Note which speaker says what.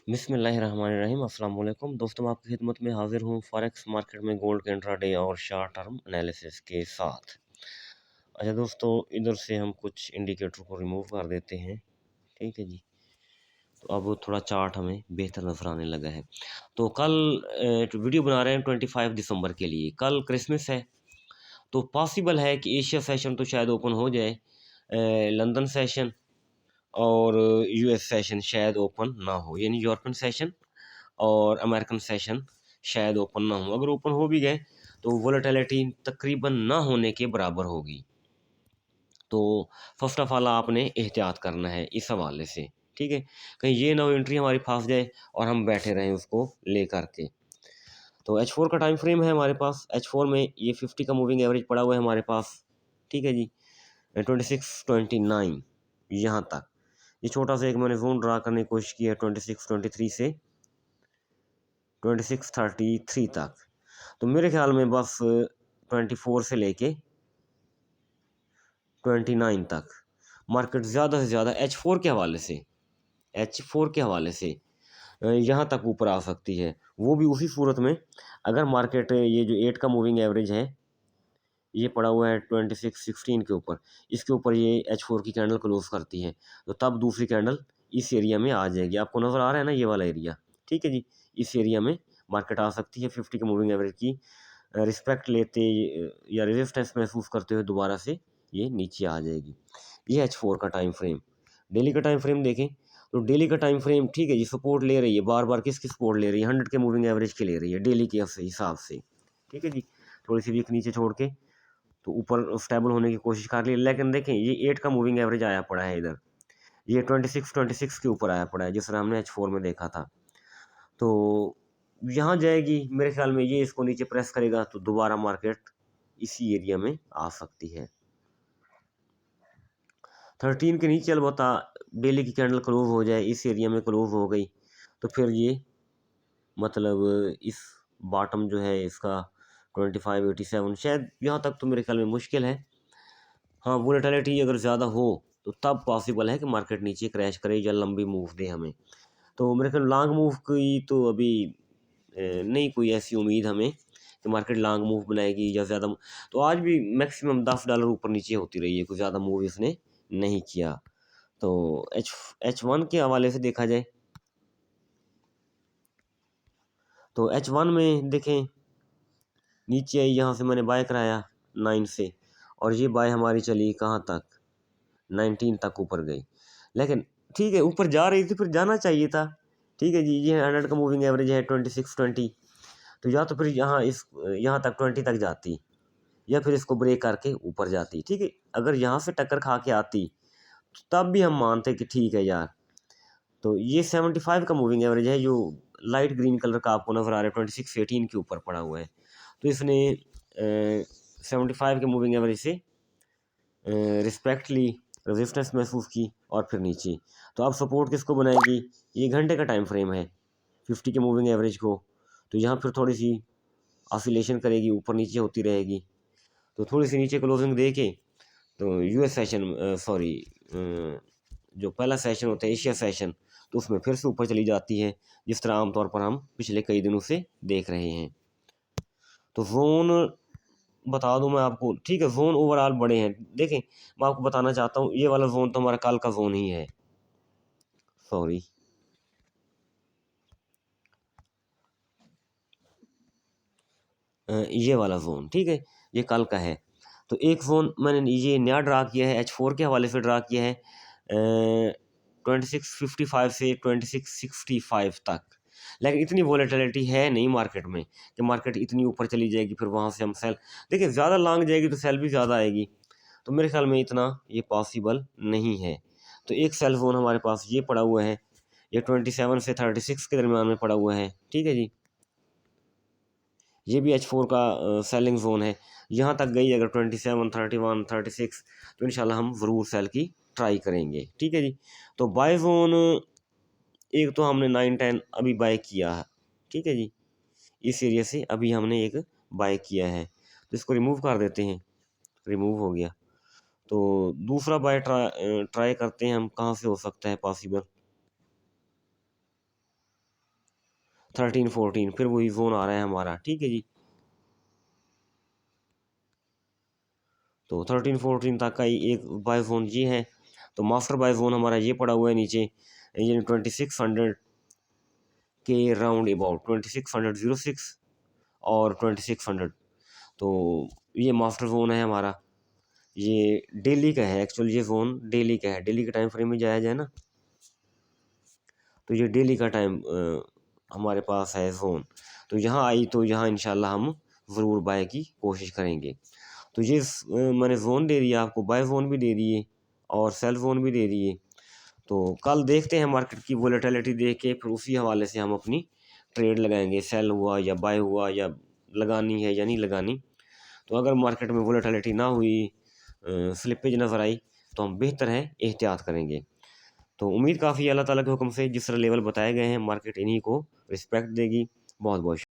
Speaker 1: बिस्मिल्लाहिर्रहमानिर्रहीम अस्सलाम वालेकुम दोस्तों, मैं आपकी खिदमत में हाजिर हूँ फॉरेक्स मार्केट में गोल्ड के इंट्राडे और शॉर्ट टर्म एनालिसिस के साथ। अच्छा दोस्तों, इधर से हम कुछ इंडिकेटर को रिमूव कर देते हैं। ठीक है जी। तो अब थोड़ा चार्ट हमें बेहतर नजर आने लगा है। तो कल वीडियो बना रहे हैं 25 दिसंबर के लिए। कल क्रिसमस है, तो पॉसिबल है कि एशिया सेशन तो शायद ओपन हो जाए, लंदन सेशन और यूएस सेशन शायद ओपन ना हो, यानी यूरोपियन सेशन और अमेरिकन सेशन शायद ओपन ना हो। अगर ओपन हो भी गए तो वोलेटिलिटी तकरीबन ना होने के बराबर होगी। तो फर्स्ट ऑफ ऑल आपने एहतियात करना है इस हवाले से। ठीक है, कहीं ये ना हो एंट्री हमारी फंस जाए और हम बैठे रहें उसको ले करके। तो H4 का टाइम फ्रेम है हमारे पास। H4 में ये 50 का मूविंग एवरेज पड़ा हुआ है हमारे पास। ठीक है जी, 26-29 यहाँ तक। ये छोटा सा एक मैंने जोन ड्रा करने की कोशिश की है 26-23 से 26-33 तक। तो मेरे ख्याल में बस 24 से लेके 29 तक मार्केट ज़्यादा से ज़्यादा एच फोर के हवाले से यहाँ तक ऊपर आ सकती है। वो भी उसी सूरत में अगर मार्केट ये जो 8 का मूविंग एवरेज है ये पड़ा हुआ है 26-16 के ऊपर, इसके ऊपर ये H4 की कैंडल क्लोज करती है, तो तब दूसरी कैंडल इस एरिया में आ जाएगी। आपको नज़र आ रहा है ना ये वाला एरिया? ठीक है जी, इस एरिया में मार्केट आ सकती है 50 के मूविंग एवरेज की रिस्पेक्ट लेते या रेजिस्टेंस महसूस करते हुए दोबारा से ये नीचे आ जाएगी। ये H4 का टाइम फ्रेम। डेली का टाइम फ्रेम देखें तो डेली का टाइम फ्रेम ठीक है जी, सपोर्ट ले रही है बार बार। किसकी सपोर्ट ले रही है? 100 के मूविंग एवरेज की ले रही है डेली के हिसाब से। ठीक है जी, थोड़ी सी वीक नीचे छोड़ के तो ऊपर स्टेबल होने की कोशिश कर रही है। लेकिन देखें ये 8 का मूविंग एवरेज आया पड़ा है इधर, ये 26 के ऊपर आया पड़ा है जिस तरह हमने H4 में देखा था। तो यहाँ जाएगी मेरे ख्याल में, ये इसको नीचे प्रेस करेगा तो दोबारा मार्केट इसी एरिया में आ सकती है। 13 के नीचे अलबत्ता डेली की कैंडल क्लोज हो जाए, इस एरिया में क्लोज हो गई तो फिर ये मतलब इस बॉटम जो है इसका 2587 शायद यहाँ तक तो मेरे ख्याल में मुश्किल है। हाँ, वोलेटिलिटी अगर ज़्यादा हो तो तब पॉसिबल है कि मार्केट नीचे क्रैश करे या लंबी मूव दे हमें। तो मेरे ख्याल लॉन्ग मूव की तो अभी नहीं कोई ऐसी उम्मीद हमें कि मार्केट लॉन्ग मूव बनाएगी या ज़्यादा। तो आज भी मैक्सिमम $10 ऊपर नीचे होती रही है, कोई ज़्यादा मूव इसने नहीं किया। तो H1 के हवाले से देखा जाए तो H1 में देखें नीचे आई, यहाँ से मैंने बाय कराया 9 से और ये बाय हमारी चली कहाँ तक? 19 तक ऊपर गई। लेकिन ठीक है, ऊपर जा रही थी फिर जाना चाहिए था। ठीक है जी, ये 100 का मूविंग एवरेज है 26-20। तो या तो फिर यहाँ तक 20 तक जाती या फिर इसको ब्रेक करके ऊपर जाती। ठीक है, अगर यहाँ से टक्कर खा के आती तो तब भी हम मानते कि ठीक है यार। तो ये 75 का मूविंग एवरेज है जो लाइट ग्रीन कलर का आपको नज़र आ रहा है, 26-18 के ऊपर पड़ा हुआ है। तो इसने 75 के मूविंग एवरेज से रिस्पेक्टली रेजिस्टेंस महसूस की और फिर नीचे। तो अब सपोर्ट किसको बनाएगी? ये घंटे का टाइम फ्रेम है 50 के मूविंग एवरेज को। तो यहाँ फिर थोड़ी सी ऑसिलेशन करेगी, ऊपर नीचे होती रहेगी। तो थोड़ी सी नीचे क्लोजिंग दे के तो यूएस सेशन सॉरी जो पहला सेशन होता है एशिया सेशन, तो उसमें फिर से ऊपर चली जाती है जिस तरह आमतौर पर हम पिछले कई दिनों से देख रहे हैं। तो जोन बता दूं मैं आपको, ठीक है, जोन ओवरऑल बड़े हैं। देखें मैं आपको बताना चाहता हूँ, ये वाला जोन तो हमारा कल का जोन ही है। सॉरी, ये वाला जोन ठीक है, ये कल का है। तो एक जोन मैंने ये नया ड्रा किया है, H4 के हवाले से ड्रा किया है 2655 से 2665 तक। लेकिन इतनी वॉलेटिलिटी है नहीं मार्केट में कि मार्केट इतनी ऊपर चली जाएगी फिर वहाँ से हम सेल। देखिए ज़्यादा लॉन्ग जाएगी तो सेल भी ज़्यादा आएगी, तो मेरे ख्याल में इतना ये पॉसिबल नहीं है। तो एक सेल जोन हमारे पास ये पड़ा हुआ है, ये 27 से 36 के दरमियान में पड़ा हुआ है। ठीक है जी, ये भी H4 का सेलिंग जोन है। यहाँ तक गई अगर 27, 31, 36 तो इंशाल्लाह हम ज़रूर सेल की ट्राई करेंगे। ठीक है जी, तो बाय जोन एक तो हमने 9-10 अभी बाय किया है। ठीक है जी, इस एरिया से अभी हमने एक बाय किया है, तो इसको रिमूव कर देते हैं। रिमूव हो गया तो दूसरा बाय ट्राई करते हैं हम, कहाँ से हो सकता है पॉसिबल। 13 14 फिर वही जोन आ रहा है हमारा, ठीक है जी। तो 13 14 तक का एक बाय जोन ये है। तो मास्टर बाय जोन हमारा ये पड़ा हुआ है नीचे, ये 2600 के राउंड अबाउट, 2606 और 2600। तो ये मास्टर जोन है हमारा, ये डेली का है एक्चुअल, ये जोन डेली का है, डेली के टाइम फ्रेम में जाया जाए ना, तो ये डेली का टाइम हमारे पास है जोन। तो यहाँ आई तो यहाँ इंशाल्लाह हम ज़रूर बाय की कोशिश करेंगे। तो ये मैंने जोन दे दिया आपको, बाय जोन भी दे दिए और सेल जोन भी दे दिए। तो कल देखते हैं मार्केट की वोलेटिलिटी देख के, फिर उसी हवाले से हम अपनी ट्रेड लगाएंगे, सेल हुआ या बाय हुआ या लगानी है या नहीं लगानी। तो अगर मार्केट में वोलेटिलिटी ना हुई, स्लिपेज नज़र आई, तो हम बेहतर है एहतियात करेंगे। तो उम्मीद काफ़ी अल्लाह ताला के हुक्म से जिस तरह लेवल बताए गए हैं मार्केट इन्हीं को रिस्पेक्ट देगी। बहुत बहुत